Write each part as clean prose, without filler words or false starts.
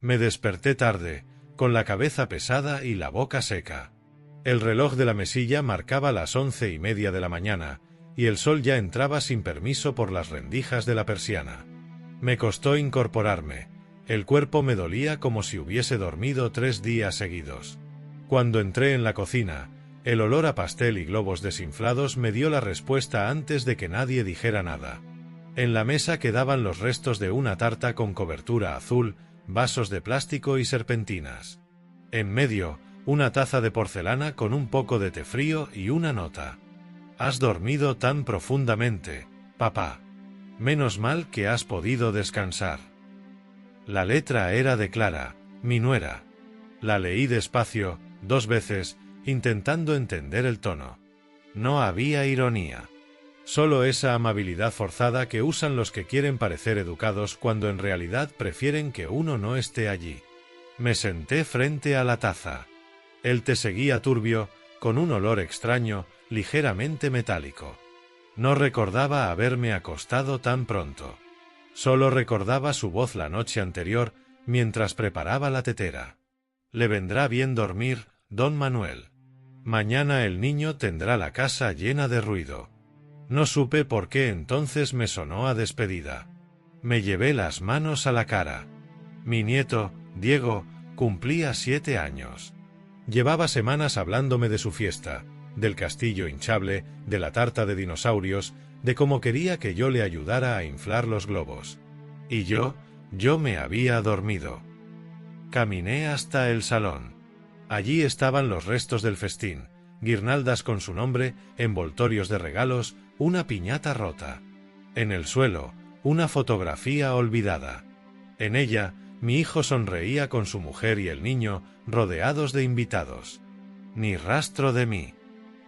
Me desperté tarde, con la cabeza pesada y la boca seca. El reloj de la mesilla marcaba las 11:30 de la mañana, y el sol ya entraba sin permiso por las rendijas de la persiana. Me costó incorporarme. El cuerpo me dolía como si hubiese dormido 3 días seguidos. Cuando entré en la cocina, el olor a pastel y globos desinflados me dio la respuesta antes de que nadie dijera nada. En la mesa quedaban los restos de una tarta con cobertura azul, vasos de plástico y serpentinas. En medio, una taza de porcelana con un poco de té frío y una nota. «Has dormido tan profundamente, papá. Menos mal que has podido descansar». La letra era de Clara, mi nuera. La leí despacio, 2 veces, intentando entender el tono. No había ironía. Solo esa amabilidad forzada que usan los que quieren parecer educados cuando en realidad prefieren que uno no esté allí. Me senté frente a la taza. El té seguía turbio, con un olor extraño, ligeramente metálico. No recordaba haberme acostado tan pronto. Solo recordaba su voz la noche anterior, mientras preparaba la tetera. «Le vendrá bien dormir, don Manuel. Mañana el niño tendrá la casa llena de ruido». No supe por qué entonces me sonó a despedida. Me llevé las manos a la cara. Mi nieto, Diego, cumplía 7 años. Llevaba semanas hablándome de su fiesta, del castillo hinchable, de la tarta de dinosaurios, de cómo quería que yo le ayudara a inflar los globos. Y yo me había dormido. Caminé hasta el salón. Allí estaban los restos del festín, guirnaldas con su nombre, envoltorios de regalos, una piñata rota. En el suelo, una fotografía olvidada. En ella, mi hijo sonreía con su mujer y el niño, rodeados de invitados. Ni rastro de mí.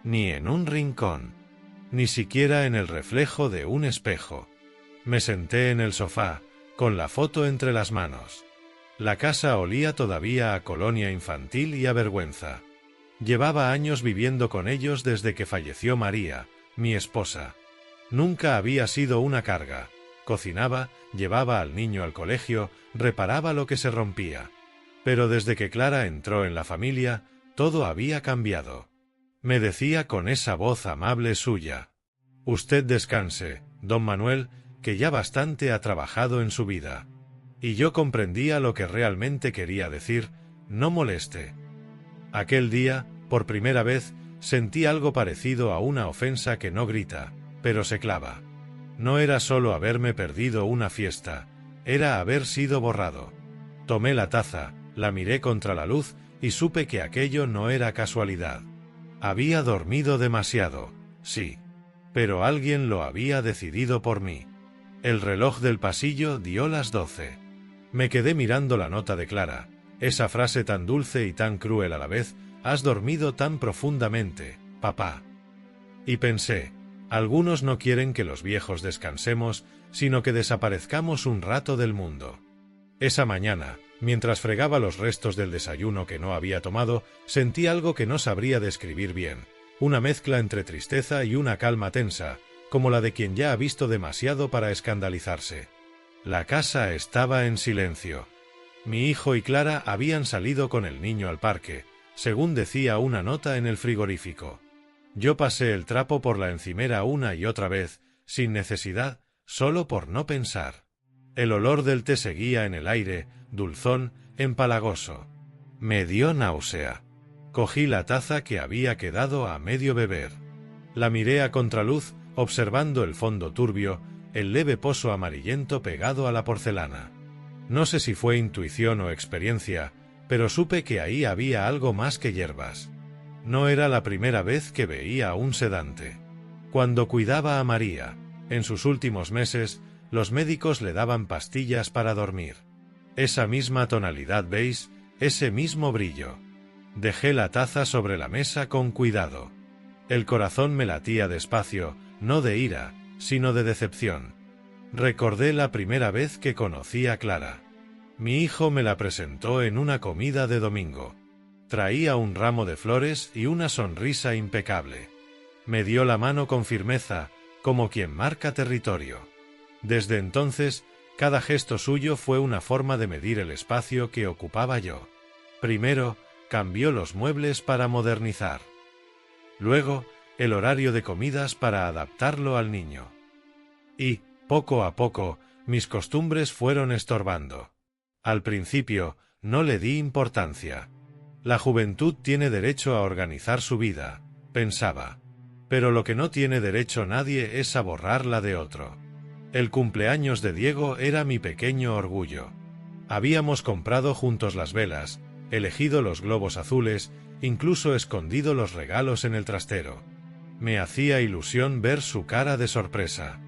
Ni en un rincón. Ni siquiera en el reflejo de un espejo. Me senté en el sofá, con la foto entre las manos. La casa olía todavía a colonia infantil y a vergüenza. Llevaba años viviendo con ellos desde que falleció María, mi esposa. Nunca había sido una carga. Cocinaba, llevaba al niño al colegio, reparaba lo que se rompía. Pero desde que Clara entró en la familia, todo había cambiado. Me decía con esa voz amable suya: «Usted descanse, don Manuel, que ya bastante ha trabajado en su vida». Y yo comprendía lo que realmente quería decir: «No moleste». Aquel día, por primera vez, sentí algo parecido a una ofensa que no grita, pero se clava. No era solo haberme perdido una fiesta, era haber sido borrado. Tomé la taza, la miré contra la luz y supe que aquello no era casualidad. Había dormido demasiado, sí. Pero alguien lo había decidido por mí. El reloj del pasillo dio las 12. Me quedé mirando la nota de Clara, esa frase tan dulce y tan cruel a la vez: «Has dormido tan profundamente, papá». Y pensé, algunos no quieren que los viejos descansemos, sino que desaparezcamos un rato del mundo. Esa mañana, mientras fregaba los restos del desayuno que no había tomado, sentí algo que no sabría describir bien, una mezcla entre tristeza y una calma tensa, como la de quien ya ha visto demasiado para escandalizarse. La casa estaba en silencio. Mi hijo y Clara habían salido con el niño al parque, según decía una nota en el frigorífico. Yo pasé el trapo por la encimera una y otra vez, sin necesidad, solo por no pensar. El olor del té seguía en el aire, dulzón, empalagoso. Me dio náusea. Cogí la taza que había quedado a medio beber. La miré a contraluz, observando el fondo turbio, el leve pozo amarillento pegado a la porcelana. No sé si fue intuición o experiencia, pero supe que ahí había algo más que hierbas. No era la primera vez que veía un sedante. Cuando cuidaba a María, en sus últimos meses, los médicos le daban pastillas para dormir. Esa misma tonalidad beige, ese mismo brillo. Dejé la taza sobre la mesa con cuidado. El corazón me latía despacio, no de ira, sino de decepción. Recordé la primera vez que conocí a Clara. Mi hijo me la presentó en una comida de domingo. Traía un ramo de flores y una sonrisa impecable. Me dio la mano con firmeza, como quien marca territorio. Desde entonces, Cada gesto suyo fue una forma de medir el espacio que ocupaba yo. Primero, cambió los muebles para modernizar. Luego, el horario de comidas para adaptarlo al niño. Y, poco a poco, mis costumbres fueron estorbando. Al principio, no le di importancia. La juventud tiene derecho a organizar su vida, pensaba. Pero lo que no tiene derecho nadie es a borrar la de otro. El cumpleaños de Diego era mi pequeño orgullo. Habíamos comprado juntos las velas, elegido los globos azules, incluso escondido los regalos en el trastero. Me hacía ilusión ver su cara de sorpresa.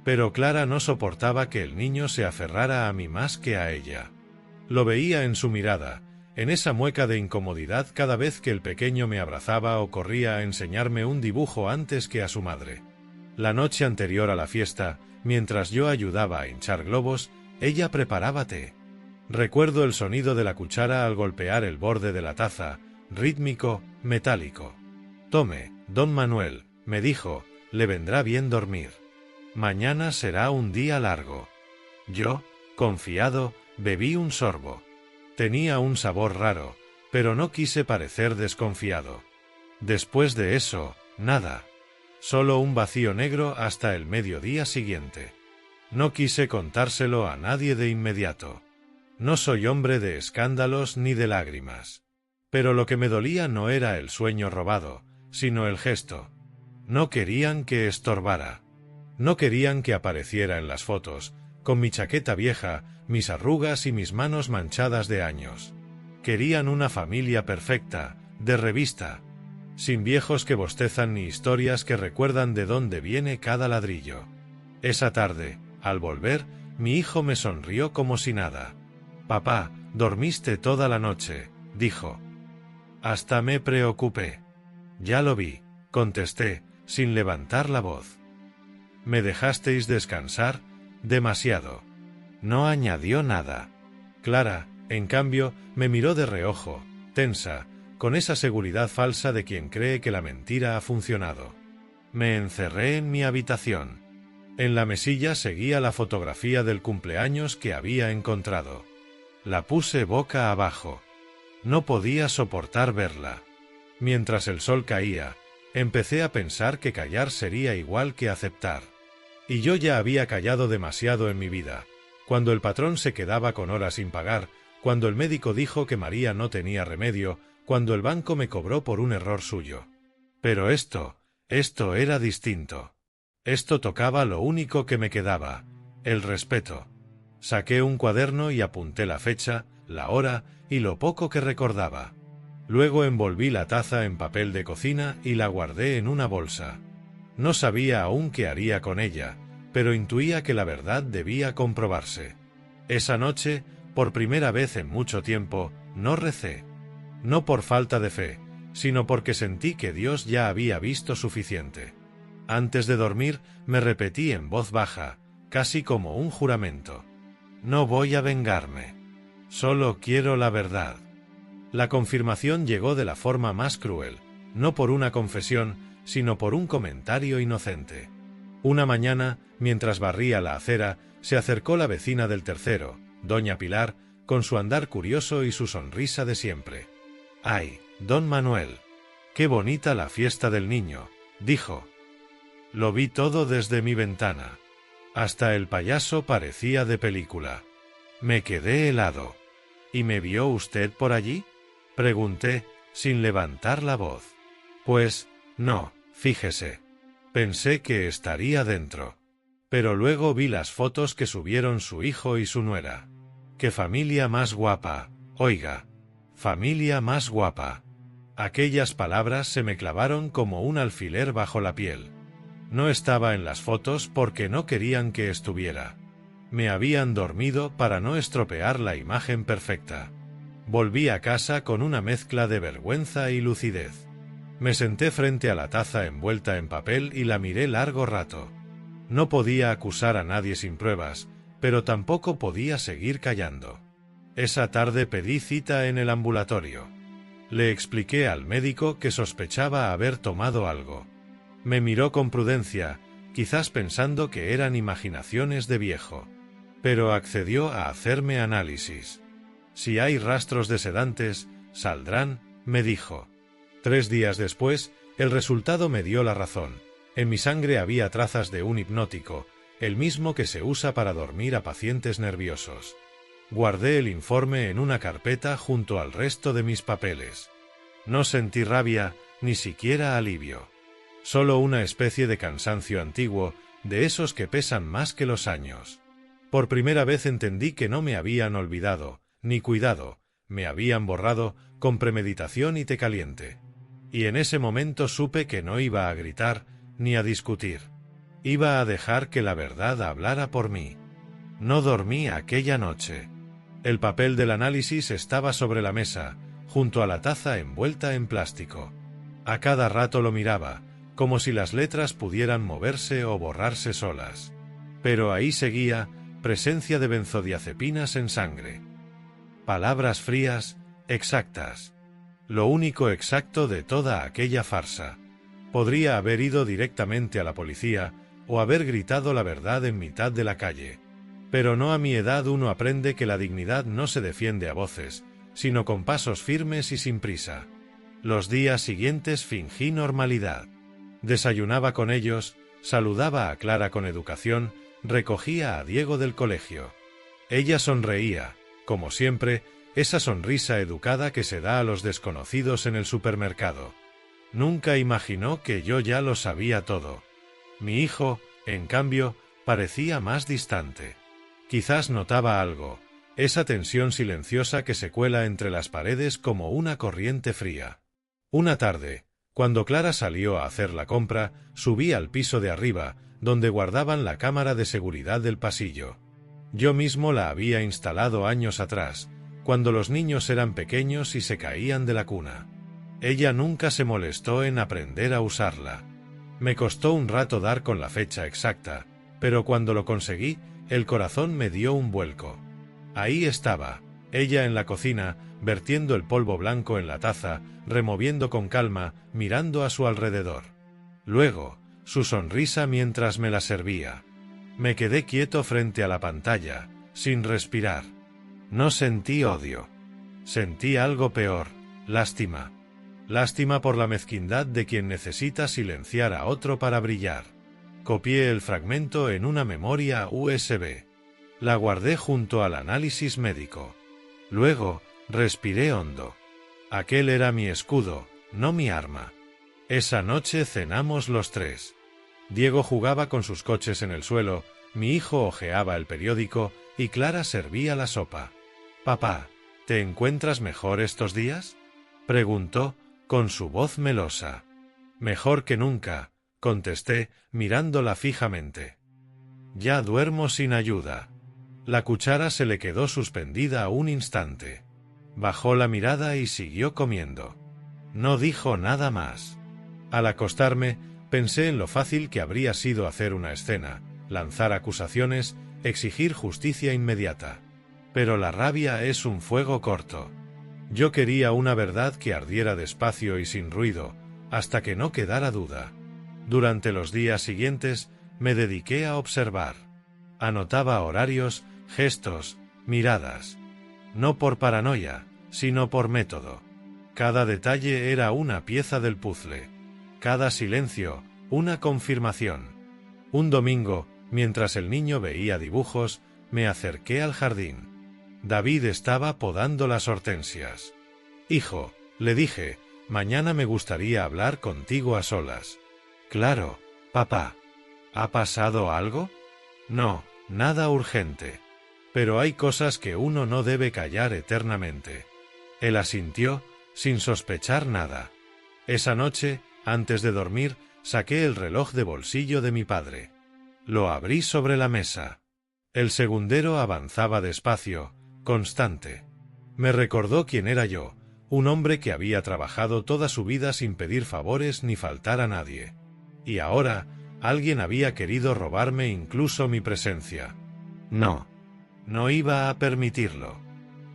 Pero Clara no soportaba que el niño se aferrara a mí más que a ella. Lo veía en su mirada, en esa mueca de incomodidad cada vez que el pequeño me abrazaba o corría a enseñarme un dibujo antes que a su madre. La noche anterior a la fiesta, mientras yo ayudaba a hinchar globos, ella preparaba té. Recuerdo el sonido de la cuchara al golpear el borde de la taza, rítmico, metálico. «Tome, don Manuel», me dijo, «le vendrá bien dormir. Mañana será un día largo». Yo, confiado, bebí un sorbo. Tenía un sabor raro, pero no quise parecer desconfiado. Después de eso, nada. Solo un vacío negro hasta el mediodía siguiente. No quise contárselo a nadie de inmediato. No soy hombre de escándalos ni de lágrimas. Pero lo que me dolía no era el sueño robado, sino el gesto. No querían que estorbara. No querían que apareciera en las fotos, con mi chaqueta vieja, mis arrugas y mis manos manchadas de años. Querían una familia perfecta, de revista, sin viejos que bostezan ni historias que recuerdan de dónde viene cada ladrillo. Esa tarde, al volver, mi hijo me sonrió como si nada. «Papá, dormiste toda la noche», dijo. Hasta me preocupé. «Ya lo vi», contesté, sin levantar la voz. «Me dejasteis descansar demasiado». No añadió nada. Clara, en cambio, me miró de reojo, tensa, con esa seguridad falsa de quien cree que la mentira ha funcionado. Me encerré en mi habitación. En la mesilla seguía la fotografía del cumpleaños que había encontrado. La puse boca abajo. No podía soportar verla. Mientras el sol caía, empecé a pensar que callar sería igual que aceptar. Y yo ya había callado demasiado en mi vida. Cuando el patrón se quedaba con horas sin pagar, cuando el médico dijo que María no tenía remedio, cuando el banco me cobró por un error suyo. Pero esto era distinto. Esto tocaba lo único que me quedaba, el respeto. Saqué un cuaderno y apunté la fecha, la hora y lo poco que recordaba. Luego envolví la taza en papel de cocina y la guardé en una bolsa. No sabía aún qué haría con ella, pero intuía que la verdad debía comprobarse. Esa noche, por primera vez en mucho tiempo, no recé. No por falta de fe, sino porque sentí que Dios ya había visto suficiente. Antes de dormir, me repetí en voz baja, casi como un juramento. No voy a vengarme. Solo quiero la verdad. La confirmación llegó de la forma más cruel, no por una confesión, sino por un comentario inocente. Una mañana, mientras barría la acera, se acercó la vecina del tercero, doña Pilar, con su andar curioso y su sonrisa de siempre. «Ay, don Manuel, qué bonita la fiesta del niño», dijo. Lo vi todo desde mi ventana. Hasta el payaso parecía de película. Me quedé helado. «¿Y me vio usted por allí?», pregunté, sin levantar la voz. «Pues, no, fíjese. Pensé que estaría dentro. Pero luego vi las fotos que subieron su hijo y su nuera. ¡Qué familia más guapa! Oiga, familia más guapa». Aquellas palabras se me clavaron como un alfiler bajo la piel. No estaba en las fotos porque no querían que estuviera. Me habían dormido para no estropear la imagen perfecta. Volví a casa con una mezcla de vergüenza y lucidez. Me senté frente a la taza envuelta en papel y la miré largo rato. No podía acusar a nadie sin pruebas, pero tampoco podía seguir callando. Esa tarde pedí cita en el ambulatorio. Le expliqué al médico que sospechaba haber tomado algo. Me miró con prudencia, quizás pensando que eran imaginaciones de viejo. pero accedió a hacerme análisis. Si hay rastros de sedantes, saldrán, me dijo. 3 días después, el resultado me dio la razón. En mi sangre había trazas de un hipnótico, el mismo que se usa para dormir a pacientes nerviosos. Guardé el informe en una carpeta junto al resto de mis papeles. No sentí rabia, ni siquiera alivio. Solo una especie de cansancio antiguo, de esos que pesan más que los años. Por primera vez entendí que no me habían olvidado, ni cuidado, me habían borrado, con premeditación y té caliente. Y en ese momento supe que no iba a gritar, ni a discutir. Iba a dejar que la verdad hablara por mí. No dormí aquella noche. El papel del análisis estaba sobre la mesa, junto a la taza envuelta en plástico. A cada rato lo miraba, como si las letras pudieran moverse o borrarse solas. Pero ahí seguía, presencia de benzodiazepinas en sangre. Palabras frías, exactas. Lo único exacto de toda aquella farsa. Podría haber ido directamente a la policía, o haber gritado la verdad en mitad de la calle. Pero no a mi edad uno aprende que la dignidad no se defiende a voces, sino con pasos firmes y sin prisa. Los días siguientes fingí normalidad. Desayunaba con ellos, saludaba a Clara con educación, recogía a Diego del colegio. Ella sonreía, como siempre, esa sonrisa educada que se da a los desconocidos en el supermercado. Nunca imaginó que yo ya lo sabía todo. Mi hijo, en cambio, parecía más distante. Quizás notaba algo, esa tensión silenciosa que se cuela entre las paredes como una corriente fría. Una tarde, cuando Clara salió a hacer la compra, subí al piso de arriba, donde guardaban la cámara de seguridad del pasillo. Yo mismo la había instalado años atrás, cuando los niños eran pequeños y se caían de la cuna. Ella nunca se molestó en aprender a usarla. Me costó un rato dar con la fecha exacta, pero cuando lo conseguí, el corazón me dio un vuelco. Ahí estaba, ella en la cocina, vertiendo el polvo blanco en la taza, removiendo con calma, mirando a su alrededor. Luego, su sonrisa mientras me la servía. Me quedé quieto frente a la pantalla, sin respirar. No sentí odio. Sentí algo peor, lástima. Lástima por la mezquindad de quien necesita silenciar a otro para brillar. Copié el fragmento en una memoria USB. La guardé junto al análisis médico. Luego, respiré hondo. Aquel era mi escudo, no mi arma. Esa noche cenamos los 3. Diego jugaba con sus coches en el suelo, mi hijo hojeaba el periódico y Clara servía la sopa. «Papá, ¿te encuentras mejor estos días?», preguntó, con su voz melosa. «Mejor que nunca», contesté, mirándola fijamente. «Ya duermo sin ayuda». La cuchara se le quedó suspendida un instante. Bajó la mirada y siguió comiendo. No dijo nada más. Al acostarme, pensé en lo fácil que habría sido hacer una escena, lanzar acusaciones, exigir justicia inmediata. Pero la rabia es un fuego corto. Yo quería una verdad que ardiera despacio y sin ruido, hasta que no quedara duda. Durante los días siguientes, me dediqué a observar. Anotaba horarios, gestos, miradas. No por paranoia, sino por método. Cada detalle era una pieza del puzzle. Cada silencio, una confirmación. Un domingo, mientras el niño veía dibujos, me acerqué al jardín. David estaba podando las hortensias. «Hijo», le dije, «mañana me gustaría hablar contigo a solas». «Claro, papá». «¿Ha pasado algo?» «No, nada urgente. Pero hay cosas que uno no debe callar eternamente». Él asintió, sin sospechar nada. Esa noche, antes de dormir, saqué el reloj de bolsillo de mi padre. Lo abrí sobre la mesa. El segundero avanzaba despacio, constante. Me recordó quién era yo, un hombre que había trabajado toda su vida sin pedir favores ni faltar a nadie. Y ahora, alguien había querido robarme incluso mi presencia. No. No iba a permitirlo.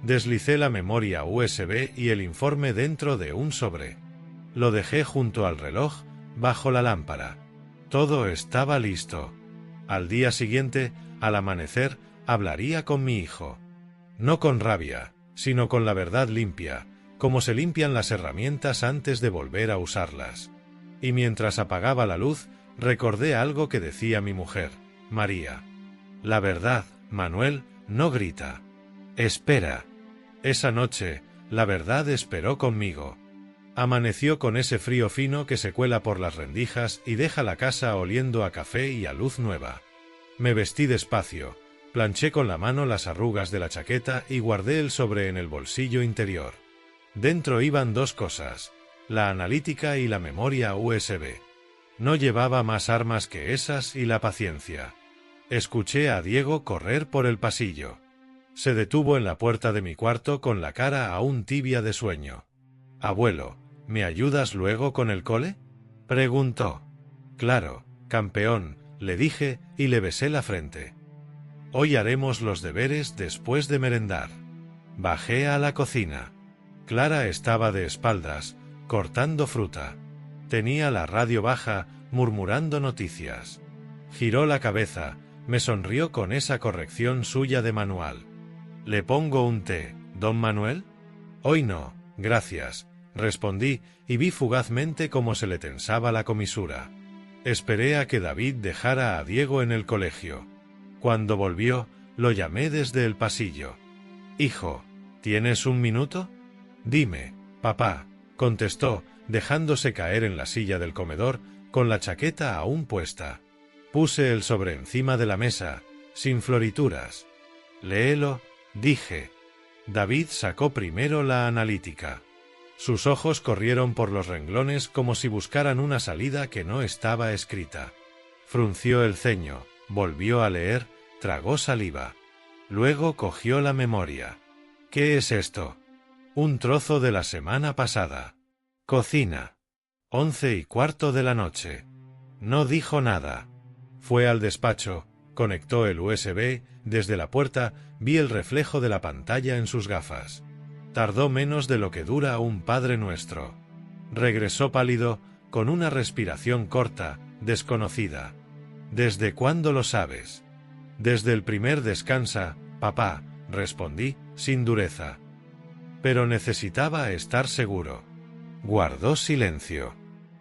Deslicé la memoria USB y el informe dentro de un sobre. Lo dejé junto al reloj, bajo la lámpara. Todo estaba listo. Al día siguiente, al amanecer, hablaría con mi hijo. No con rabia, sino con la verdad limpia, como se limpian las herramientas antes de volver a usarlas. Y mientras apagaba la luz, recordé algo que decía mi mujer, María. La verdad, Manuel, no grita. Espera. Esa noche, la verdad esperó conmigo. Amaneció con ese frío fino que se cuela por las rendijas y deja la casa oliendo a café y a luz nueva. Me vestí despacio, planché con la mano las arrugas de la chaqueta y guardé el sobre en el bolsillo interior. Dentro iban 2 cosas, la analítica y la memoria USB. No llevaba más armas que esas y la paciencia. Escuché a Diego correr por el pasillo. Se detuvo en la puerta de mi cuarto con la cara aún tibia de sueño. «Abuelo, ¿me ayudas luego con el cole?», preguntó. «Claro, campeón», le dije y le besé la frente. «Hoy haremos los deberes después de merendar». Bajé a la cocina. Clara estaba de espaldas, cortando fruta. Tenía la radio baja, murmurando noticias. Giró la cabeza, me sonrió con esa corrección suya de manual. «¿Le pongo un té, don Manuel?». «Hoy no, gracias», respondí y vi fugazmente cómo se le tensaba la comisura. Esperé a que David dejara a Diego en el colegio. Cuando volvió, lo llamé desde el pasillo. «Hijo, ¿tienes un minuto?». «Dime, papá», contestó, dejándose caer en la silla del comedor, con la chaqueta aún puesta. Puse el sobre encima de la mesa, sin florituras. «Léelo», dije. David sacó primero la analítica. Sus ojos corrieron por los renglones como si buscaran una salida que no estaba escrita. Frunció el ceño, volvió a leer, tragó saliva. Luego cogió la memoria. «¿Qué es esto?». «Un trozo de la semana pasada». «Cocina». 11:15 de la noche. No dijo nada. Fue al despacho, conectó el USB, desde la puerta vi el reflejo de la pantalla en sus gafas. Tardó menos de lo que dura un Padre Nuestro. Regresó pálido, con una respiración corta, desconocida. «¿Desde cuándo lo sabes?». «Desde el primer descansa, papá», respondí, sin dureza. Pero necesitaba estar seguro. Guardó silencio.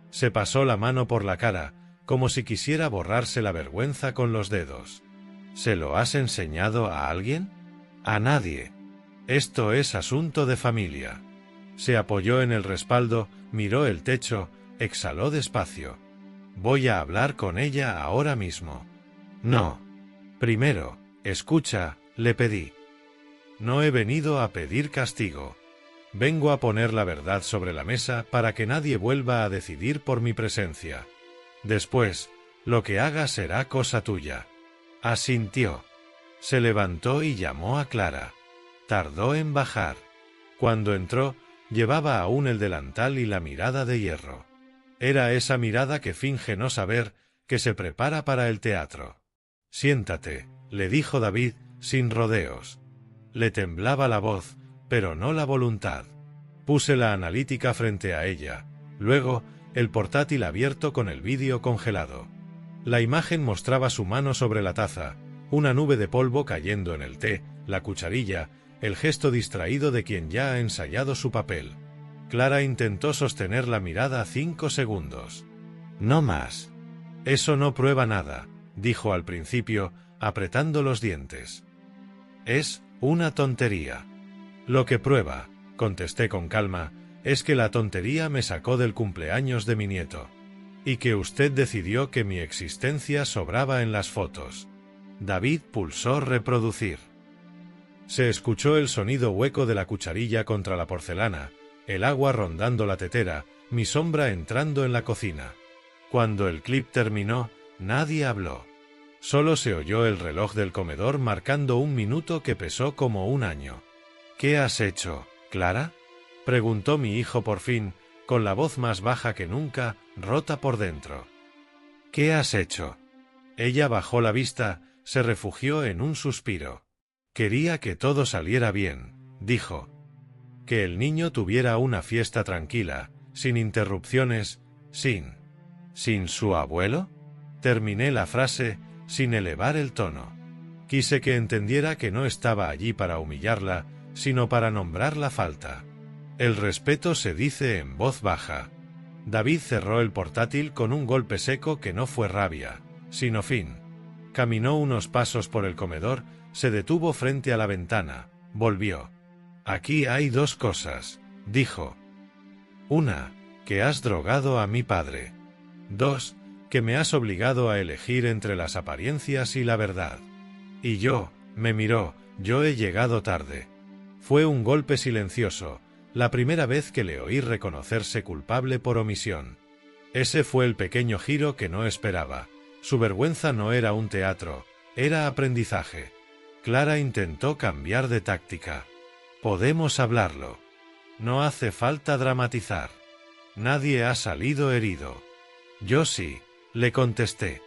Se pasó la mano por la cara, como si quisiera borrarse la vergüenza con los dedos. «¿Se lo has enseñado a alguien?». «A nadie. Esto es asunto de familia». Se apoyó en el respaldo, miró el techo, exhaló despacio. «Voy a hablar con ella ahora mismo». «No. Primero, escucha», le pedí. «No he venido a pedir castigo. Vengo a poner la verdad sobre la mesa para que nadie vuelva a decidir por mi presencia. Después, lo que haga será cosa tuya». Asintió. Se levantó y llamó a Clara. Tardó en bajar. Cuando entró, llevaba aún el delantal y la mirada de hierro. Era esa mirada que finge no saber, que se prepara para el teatro. «Siéntate», le dijo David, sin rodeos. Le temblaba la voz, pero no la voluntad. Puse la analítica frente a ella, luego el portátil abierto con el vídeo congelado. La imagen mostraba su mano sobre la taza, una nube de polvo cayendo en el té, la cucharilla, el gesto distraído de quien ya ha ensayado su papel. Clara intentó sostener la mirada 5 segundos. «No más». «Eso no prueba nada», dijo al principio, apretando los dientes. «Es una tontería». «Lo que prueba», contesté con calma, «es que la tontería me sacó del cumpleaños de mi nieto. Y que usted decidió que mi existencia sobraba en las fotos». David pulsó reproducir. Se escuchó el sonido hueco de la cucharilla contra la porcelana, el agua rondando la tetera, mi sombra entrando en la cocina. Cuando el clip terminó, nadie habló. Solo se oyó el reloj del comedor marcando un minuto que pesó como un año. «¿Qué has hecho, Clara?», preguntó mi hijo por fin, con la voz más baja que nunca, rota por dentro. «¿Qué has hecho?». Ella bajó la vista, se refugió en un suspiro. «Quería que todo saliera bien», dijo. «Que el niño tuviera una fiesta tranquila, sin interrupciones, sin su abuelo». Terminé la frase, sin elevar el tono. Quise que entendiera que no estaba allí para humillarla, sino para nombrar la falta. El respeto se dice en voz baja. David cerró el portátil con un golpe seco que no fue rabia, sino fin. Caminó unos pasos por el comedor, se detuvo frente a la ventana, volvió. «Aquí hay dos cosas», dijo. «Una, que has drogado a mi padre. 2, que me has obligado a elegir entre las apariencias y la verdad». Y me miró, yo he llegado tarde. Fue un golpe silencioso, la primera vez que le oí reconocerse culpable por omisión. Ese fue el pequeño giro que no esperaba. Su vergüenza no era un teatro, era aprendizaje. Clara intentó cambiar de táctica. «Podemos hablarlo. No hace falta dramatizar. Nadie ha salido herido». «Yo sí», le contesté.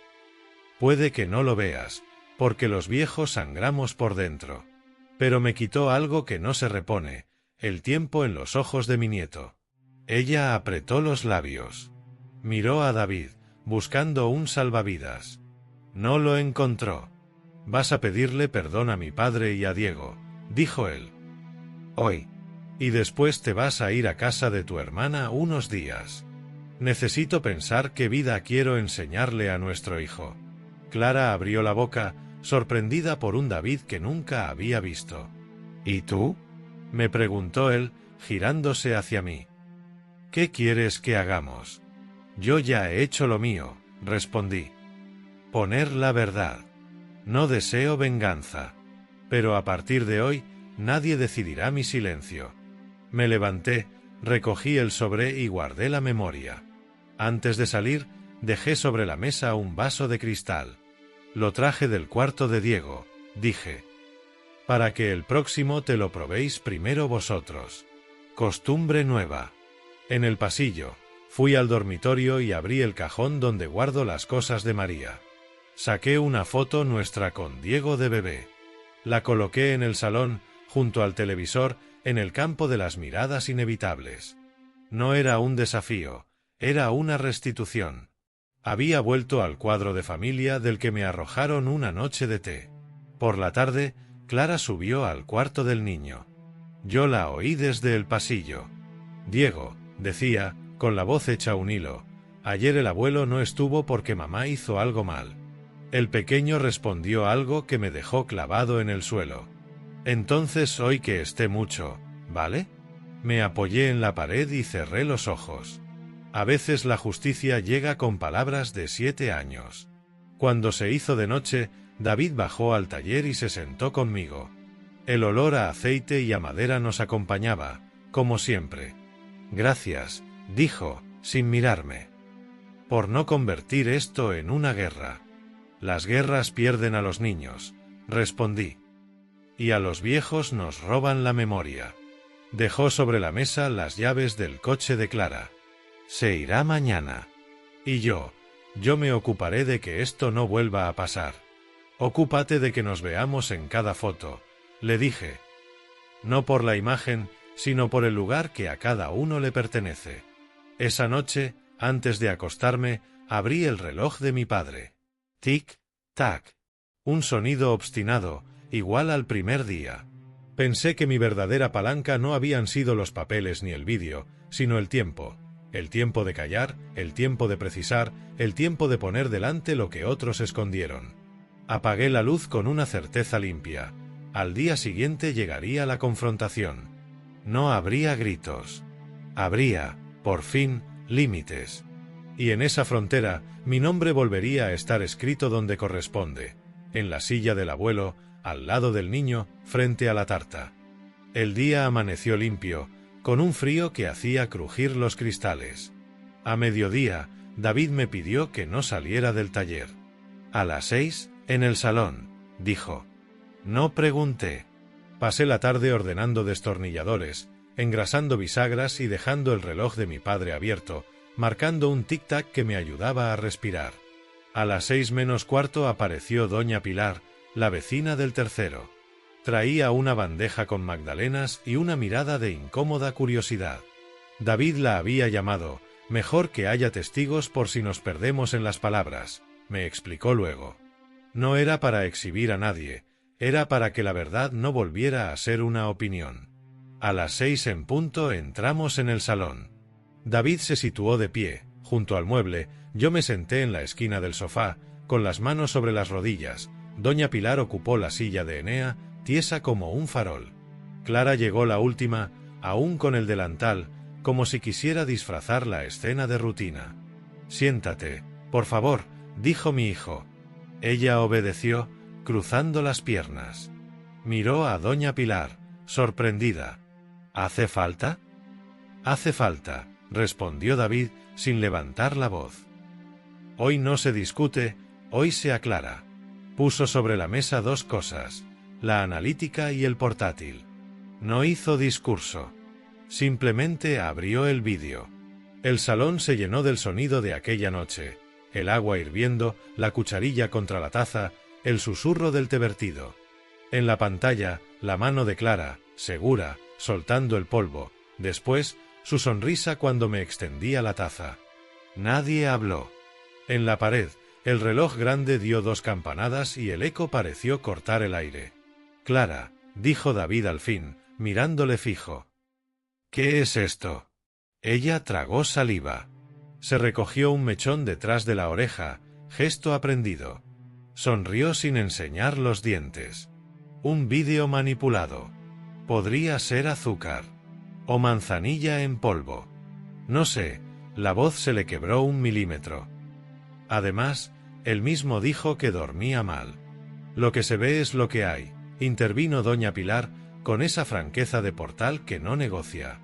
«Puede que no lo veas, porque los viejos sangramos por dentro. Pero me quitó algo que no se repone, el tiempo en los ojos de mi nieto». Ella apretó los labios. Miró a David, buscando un salvavidas. No lo encontró. «Vas a pedirle perdón a mi padre y a Diego», dijo él. «Hoy. Y después te vas a ir a casa de tu hermana unos días. Necesito pensar qué vida quiero enseñarle a nuestro hijo». Clara abrió la boca, sorprendida por un David que nunca había visto. «¿Y tú?», me preguntó él, girándose hacia mí. «¿Qué quieres que hagamos?». «Yo ya he hecho lo mío», respondí. «Poner la verdad. No deseo venganza. Pero a partir de hoy, nadie decidirá mi silencio». Me levanté, recogí el sobre y guardé la memoria. Antes de salir, dejé sobre la mesa un vaso de cristal. «Lo traje del cuarto de Diego», dije. «Para que el próximo te lo probéis primero vosotros. Costumbre nueva». En el pasillo, fui al dormitorio y abrí el cajón donde guardo las cosas de María. Saqué una foto nuestra con Diego de bebé. La coloqué en el salón, junto al televisor, en el campo de las miradas inevitables. No era un desafío, era una restitución. Había vuelto al cuadro de familia del que me arrojaron una noche de té. Por la tarde, Clara subió al cuarto del niño. Yo la oí desde el pasillo. «Diego», decía, con la voz hecha un hilo, «ayer el abuelo no estuvo porque mamá hizo algo mal». El pequeño respondió algo que me dejó clavado en el suelo. «Entonces hoy que esté mucho, ¿vale?». Me apoyé en la pared y cerré los ojos. A veces la justicia llega con palabras de 7 años. Cuando se hizo de noche, David bajó al taller y se sentó conmigo. El olor a aceite y a madera nos acompañaba, como siempre. «Gracias», dijo, sin mirarme. «Por no convertir esto en una guerra». «Las guerras pierden a los niños», respondí. «Y a los viejos nos roban la memoria». Dejó sobre la mesa las llaves del coche de Clara. «Se irá mañana. Y yo me ocuparé de que esto no vuelva a pasar. Ocúpate de que nos veamos en cada foto», le dije. «No por la imagen, sino por el lugar que a cada uno le pertenece». Esa noche, antes de acostarme, abrí el reloj de mi padre. Tic, tac. Un sonido obstinado, igual al primer día. Pensé que mi verdadera palanca no habían sido los papeles ni el vídeo, sino el tiempo. El tiempo de callar, el tiempo de precisar, el tiempo de poner delante lo que otros escondieron. Apagué la luz con una certeza limpia. Al día siguiente llegaría la confrontación. No habría gritos. Habría, por fin, límites. Y en esa frontera, mi nombre volvería a estar escrito donde corresponde, en la silla del abuelo, al lado del niño, frente a la tarta. El día amaneció limpio, con un frío que hacía crujir los cristales. A mediodía, David me pidió que no saliera del taller. «A las 6, en el salón», dijo. No pregunté. Pasé la tarde ordenando destornilladores, engrasando bisagras y dejando el reloj de mi padre abierto, marcando un tic-tac que me ayudaba a respirar. A las 6 menos cuarto apareció doña Pilar, la vecina del tercero. Traía una bandeja con magdalenas y una mirada de incómoda curiosidad. David la había llamado, mejor que haya testigos por si nos perdemos en las palabras, me explicó luego. No era para exhibir a nadie, Era para que la verdad no volviera a ser una opinión. A las 6 en punto entramos en el salón. David se situó de pie, junto al mueble, yo me senté en la esquina del sofá, con las manos sobre las rodillas. Doña Pilar ocupó la silla de Enea, tiesa como un farol. Clara llegó la última, aún con el delantal, como si quisiera disfrazar la escena de rutina. «Siéntate, por favor», dijo mi hijo. Ella obedeció, cruzando las piernas. Miró a doña Pilar, sorprendida. «¿Hace falta?» «Hace falta», respondió David, sin levantar la voz. «Hoy no se discute, hoy se aclara». Puso sobre la mesa dos cosas, la analítica y el portátil. No hizo discurso. Simplemente abrió el vídeo. El salón se llenó del sonido de aquella noche, el agua hirviendo, la cucharilla contra la taza, el susurro del té vertido. En la pantalla, la mano de Clara, segura, soltando el polvo, después, su sonrisa cuando me extendía la taza. Nadie habló. En la pared, el reloj grande dio 2 campanadas y el eco pareció cortar el aire. «Clara», dijo David al fin, mirándole fijo. «¿Qué es esto?» Ella tragó saliva. Se recogió un mechón detrás de la oreja, gesto aprendido. Sonrió sin enseñar los dientes. Un vídeo manipulado. Podría ser azúcar. O manzanilla en polvo. No sé, la voz se le quebró 1 milímetro. Además, él mismo dijo que dormía mal. «Lo que se ve es lo que hay», intervino doña Pilar, con esa franqueza de portal que no negocia.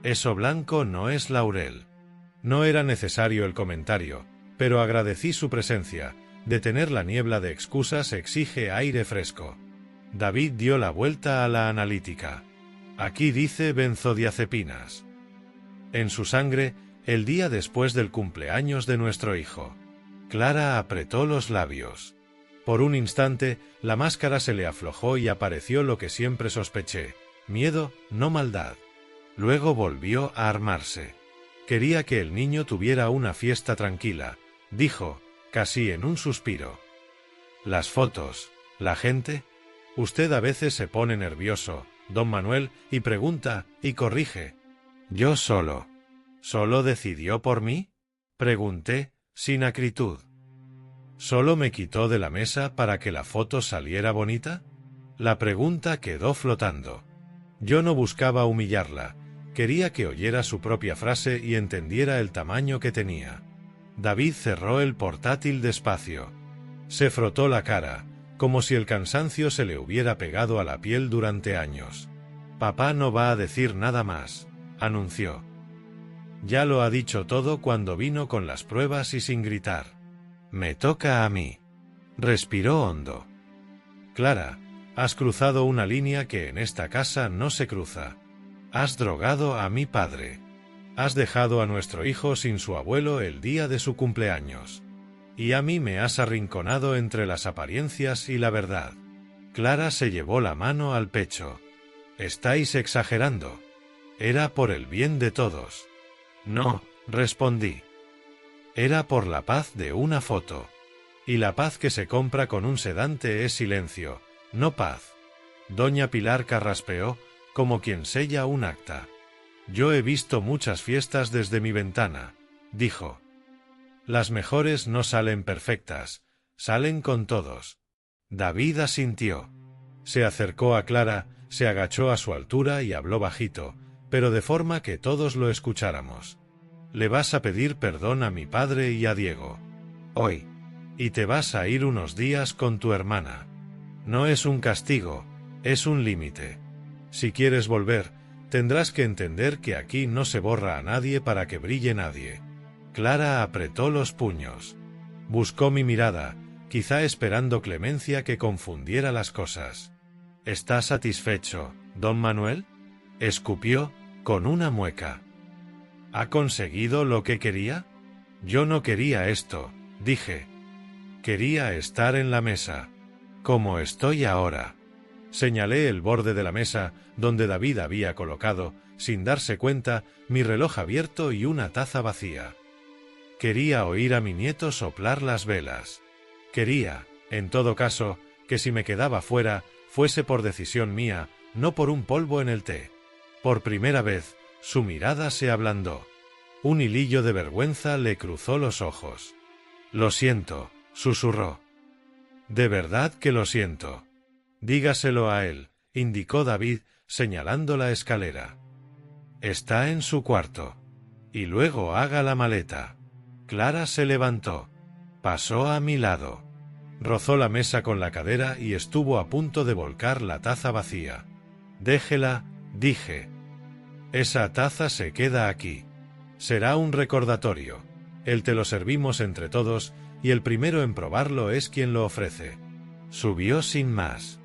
«Eso blanco no es laurel». No era necesario el comentario, pero agradecí su presencia. Detener la niebla de excusas exige aire fresco. David dio la vuelta a la analítica. «Aquí dice benzodiazepinas. En su sangre, el día después del cumpleaños de nuestro hijo». Clara apretó los labios. Por un instante, la máscara se le aflojó y apareció lo que siempre sospeché: miedo, no maldad. Luego volvió a armarse. «Quería que el niño tuviera una fiesta tranquila», dijo, casi en un suspiro. «Las fotos, la gente. Usted a veces se pone nervioso, don Manuel, y pregunta, y corrige. Yo solo. ¿Solo decidió por mí?», pregunté, sin acritud. ¿Solo me quitó de la mesa para que la foto saliera bonita? La pregunta quedó flotando. Yo no buscaba humillarla, quería que oyera su propia frase y entendiera el tamaño que tenía. David cerró el portátil despacio. Se frotó la cara, como si el cansancio se le hubiera pegado a la piel durante años. «Papá no va a decir nada más», anunció. «Ya lo ha dicho todo cuando vino con las pruebas y sin gritar. Me toca a mí». Respiró hondo. «Clara, has cruzado una línea que en esta casa no se cruza. Has drogado a mi padre. Has dejado a nuestro hijo sin su abuelo el día de su cumpleaños. Y a mí me has arrinconado entre las apariencias y la verdad». Clara se llevó la mano al pecho. «Estáis exagerando. Era por el bien de todos». «No», respondí. «Era por la paz de una foto. Y la paz que se compra con un sedante es silencio, no paz». Doña Pilar carraspeó, como quien sella un acta. «Yo he visto muchas fiestas desde mi ventana», dijo. «Las mejores no salen perfectas, salen con todos». David asintió. Se acercó a Clara, se agachó a su altura y habló bajito, pero de forma que todos lo escucháramos. «Le vas a pedir perdón a mi padre y a Diego. Hoy. Y te vas a ir unos días con tu hermana. No es un castigo, es un límite. Si quieres volver, tendrás que entender que aquí no se borra a nadie para que brille nadie». Clara apretó los puños. Buscó mi mirada, quizá esperando clemencia que confundiera las cosas. «¿Está satisfecho, don Manuel?», escupió, con una mueca. «¿Ha conseguido lo que quería?». «Yo no quería esto», dije. «Quería estar en la mesa. Como estoy ahora». Señalé el borde de la mesa, donde David había colocado, sin darse cuenta, mi reloj abierto y una taza vacía. Quería oír a mi nieto soplar las velas. Quería, en todo caso, que si me quedaba fuera, fuese por decisión mía, no por un polvo en el té. Por primera vez, su mirada se ablandó. Un hilillo de vergüenza le cruzó los ojos. «Lo siento», susurró. «De verdad que lo siento». «Dígaselo a él», indicó David, señalando la escalera. «Está en su cuarto. Y luego haga la maleta». Clara se levantó. Pasó a mi lado. Rozó la mesa con la cadera y estuvo a punto de volcar la taza vacía. «Déjela», dije. «Esa taza se queda aquí. Será un recordatorio. El te lo servimos entre todos, y el primero en probarlo es quien lo ofrece». Subió sin más.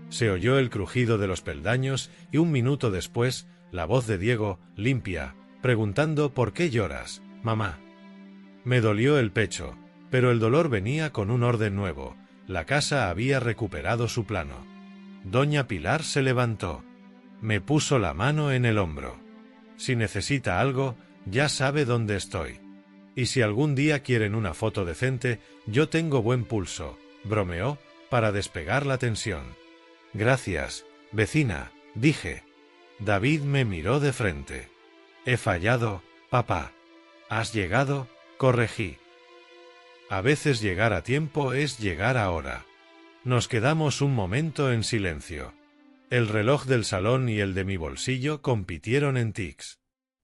Se oyó el crujido de los peldaños y un minuto después, la voz de Diego, limpia, preguntando «¿Por qué lloras, mamá?». Me dolió el pecho, pero el dolor venía con un orden nuevo. La casa había recuperado su plano. Doña Pilar se levantó. Me puso la mano en el hombro. «Si necesita algo, ya sabe dónde estoy. Y si algún día quieren una foto decente, yo tengo buen pulso», bromeó, para despegar la tensión. «Gracias, vecina», dije. David me miró de frente. «He fallado, papá». «¿Has llegado?», corregí. A veces llegar a tiempo es llegar ahora. Nos quedamos un momento en silencio. El reloj del salón y el de mi bolsillo compitieron en tics.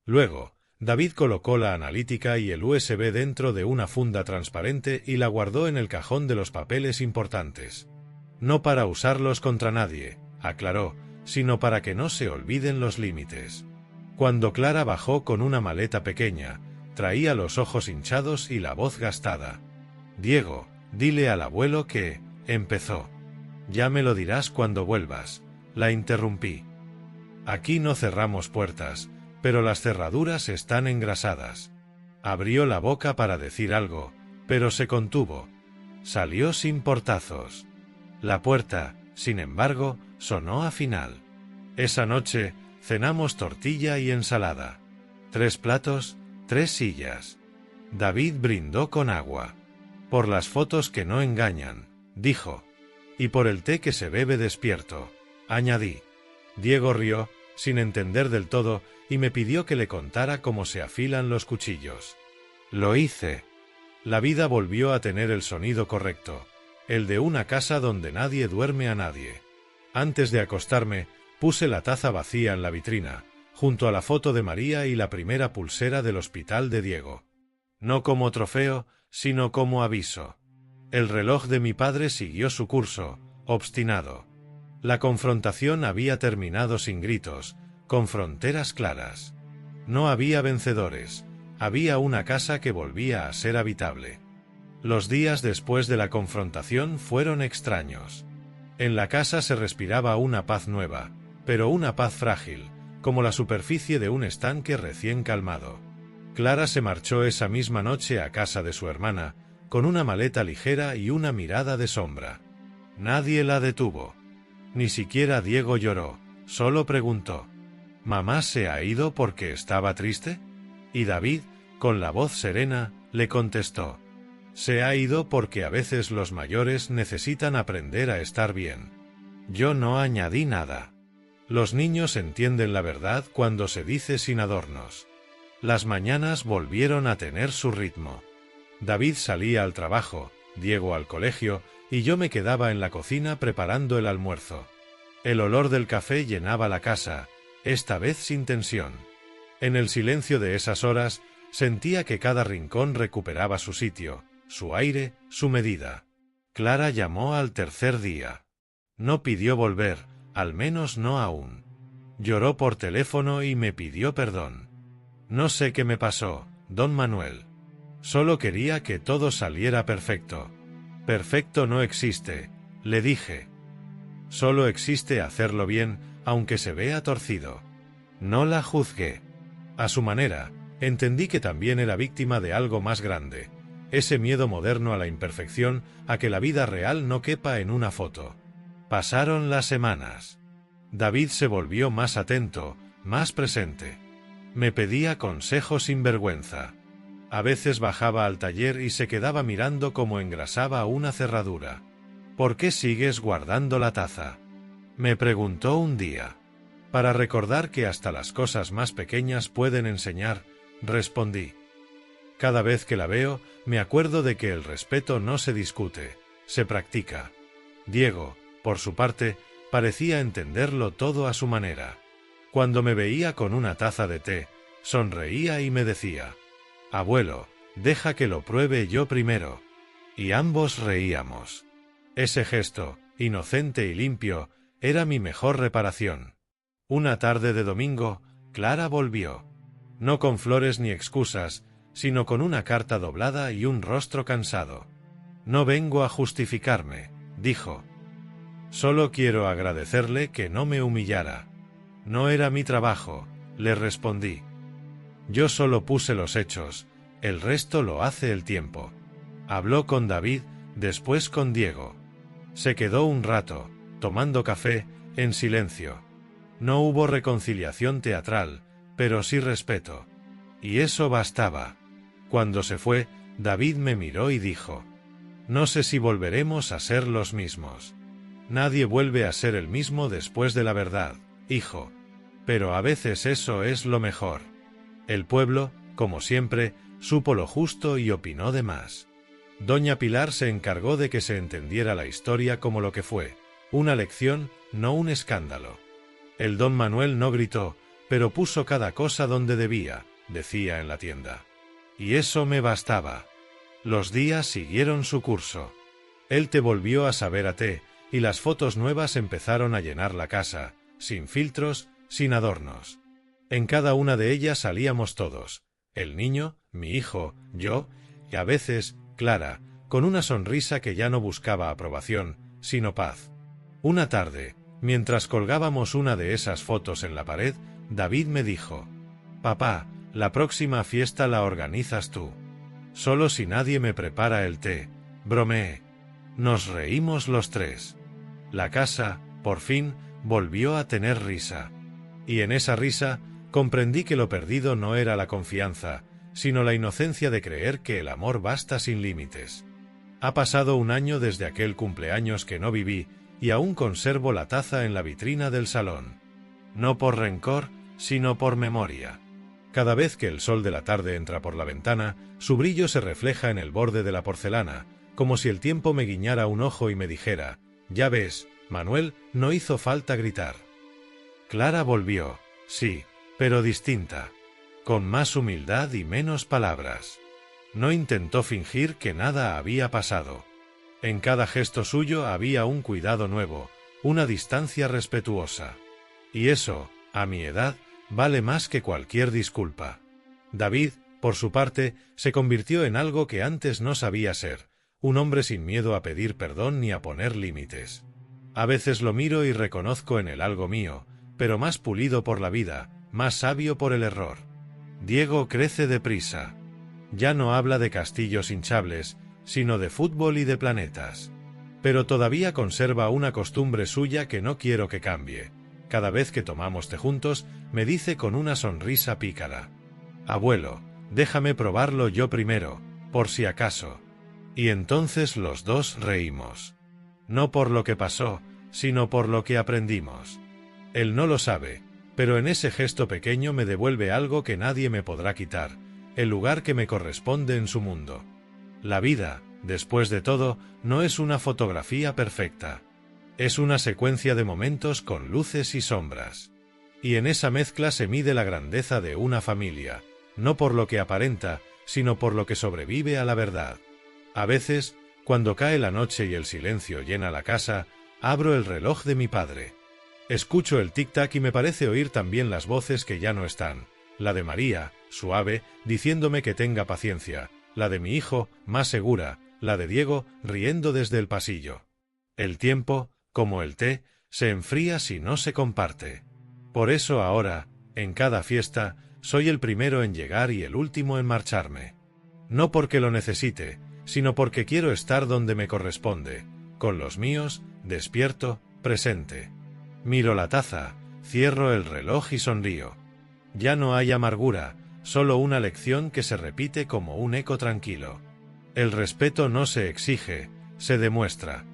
Luego, David colocó la analítica y el USB dentro de una funda transparente y la guardó en el cajón de los papeles importantes. «No para usarlos contra nadie», aclaró, «sino para que no se olviden los límites». Cuando Clara bajó con una maleta pequeña, traía los ojos hinchados y la voz gastada. «Diego, dile al abuelo que», empezó. «Ya me lo dirás cuando vuelvas», la interrumpí. «Aquí no cerramos puertas, pero las cerraduras están engrasadas». Abrió la boca para decir algo, pero se contuvo. Salió sin portazos. La puerta, sin embargo, sonó a final. Esa noche, cenamos tortilla y ensalada. 3 platos, 3 sillas. David brindó con agua. «Por las fotos que no engañan», dijo. «Y por el té que se bebe despierto», añadí. Diego rió, sin entender del todo, y me pidió que le contara cómo se afilan los cuchillos. Lo hice. La vida volvió a tener el sonido correcto, el de una casa donde nadie duerme a nadie. Antes de acostarme, puse la taza vacía en la vitrina, junto a la foto de María y la primera pulsera del hospital de Diego. No como trofeo, sino como aviso. El reloj de mi padre siguió su curso, obstinado. La confrontación había terminado sin gritos, con fronteras claras. No había vencedores, había una casa que volvía a ser habitable. Los días después de la confrontación fueron extraños. En la casa se respiraba una paz nueva, pero una paz frágil, como la superficie de un estanque recién calmado. Clara se marchó esa misma noche a casa de su hermana, con una maleta ligera y una mirada de sombra. Nadie la detuvo. Ni siquiera Diego lloró, solo preguntó: «¿Mamá se ha ido porque estaba triste?». Y David, con la voz serena, le contestó: «Se ha ido porque a veces los mayores necesitan aprender a estar bien». Yo no añadí nada. Los niños entienden la verdad cuando se dice sin adornos. Las mañanas volvieron a tener su ritmo. David salía al trabajo, Diego al colegio, y yo me quedaba en la cocina preparando el almuerzo. El olor del café llenaba la casa, esta vez sin tensión. En el silencio de esas horas, sentía que cada rincón recuperaba su sitio, su aire, su medida. Clara llamó al tercer día. No pidió volver, al menos no aún. Lloró por teléfono y me pidió perdón. No sé qué me pasó, don Manuel. Solo quería que todo saliera perfecto. Perfecto no existe, le dije. Solo existe hacerlo bien, aunque se vea torcido. No la juzgué. A su manera, entendí que también era víctima de algo más grande, ese miedo moderno a la imperfección, a que la vida real no quepa en una foto. Pasaron las semanas. David se volvió más atento, más presente. Me pedía consejos sin vergüenza. A veces bajaba al taller y se quedaba mirando cómo engrasaba una cerradura. ¿Por qué sigues guardando la taza?, me preguntó un día. Para recordar que hasta las cosas más pequeñas pueden enseñar, respondí. Cada vez que la veo, me acuerdo de que el respeto no se discute, se practica. Diego, por su parte, parecía entenderlo todo a su manera. Cuando me veía con una taza de té, sonreía y me decía: «Abuelo, deja que lo pruebe yo primero». Y ambos reíamos. Ese gesto, inocente y limpio, era mi mejor reparación. Una tarde de domingo, Clara volvió. No con flores ni excusas, sino con una carta doblada y un rostro cansado. «No vengo a justificarme», dijo. «Solo quiero agradecerle que no me humillara». «No era mi trabajo», le respondí. «Yo solo puse los hechos, el resto lo hace el tiempo». Habló con David, después con Diego. Se quedó un rato, tomando café, en silencio. No hubo reconciliación teatral, pero sí respeto. Y eso bastaba. Cuando se fue, David me miró y dijo: «No sé si volveremos a ser los mismos. Nadie vuelve a ser el mismo después de la verdad, hijo. Pero a veces eso es lo mejor». El pueblo, como siempre, supo lo justo y opinó de más. Doña Pilar se encargó de que se entendiera la historia como lo que fue, una lección, no un escándalo. El don Manuel no gritó, pero puso cada cosa donde debía, decía en la tienda. Y eso me bastaba. Los días siguieron su curso. Él te volvió a saber a té, y las fotos nuevas empezaron a llenar la casa, sin filtros, sin adornos. En cada una de ellas salíamos todos, el niño, mi hijo, yo, y a veces, Clara, con una sonrisa que ya no buscaba aprobación, sino paz. Una tarde, mientras colgábamos una de esas fotos en la pared, David me dijo: «Papá, la próxima fiesta la organizas tú». «Solo si nadie me prepara el té», bromeé. Nos reímos los tres. La casa, por fin, volvió a tener risa. Y en esa risa, comprendí que lo perdido no era la confianza, sino la inocencia de creer que el amor basta sin límites. Ha pasado un año desde aquel cumpleaños que no viví, y aún conservo la taza en la vitrina del salón. No por rencor, sino por memoria. Cada vez que el sol de la tarde entra por la ventana, su brillo se refleja en el borde de la porcelana, como si el tiempo me guiñara un ojo y me dijera: «Ya ves, Manuel, no hizo falta gritar». Clara volvió, sí, pero distinta. Con más humildad y menos palabras. No intentó fingir que nada había pasado. En cada gesto suyo había un cuidado nuevo, una distancia respetuosa. Y eso, a mi edad, vale más que cualquier disculpa. David, por su parte, se convirtió en algo que antes no sabía ser, un hombre sin miedo a pedir perdón ni a poner límites. A veces lo miro y reconozco en él algo mío, pero más pulido por la vida, más sabio por el error. Diego crece deprisa. Ya no habla de castillos hinchables, sino de fútbol y de planetas. Pero todavía conserva una costumbre suya que no quiero que cambie. Cada vez que tomamos té juntos, me dice con una sonrisa pícara: «Abuelo, déjame probarlo yo primero, por si acaso». Y entonces los dos reímos. No por lo que pasó, sino por lo que aprendimos. Él no lo sabe, pero en ese gesto pequeño me devuelve algo que nadie me podrá quitar, el lugar que me corresponde en su mundo. La vida, después de todo, no es una fotografía perfecta. Es una secuencia de momentos con luces y sombras. Y en esa mezcla se mide la grandeza de una familia, no por lo que aparenta, sino por lo que sobrevive a la verdad. A veces, cuando cae la noche y el silencio llena la casa, abro el reloj de mi padre. Escucho el tic-tac y me parece oír también las voces que ya no están. La de María, suave, diciéndome que tenga paciencia. La de mi hijo, más segura. La de Diego, riendo desde el pasillo. El tiempo, como el té, se enfría si no se comparte. Por eso ahora, en cada fiesta, soy el primero en llegar y el último en marcharme. No porque lo necesite, sino porque quiero estar donde me corresponde, con los míos, despierto, presente. Miro la taza, cierro el reloj y sonrío. Ya no hay amargura, solo una lección que se repite como un eco tranquilo. El respeto no se exige, se demuestra.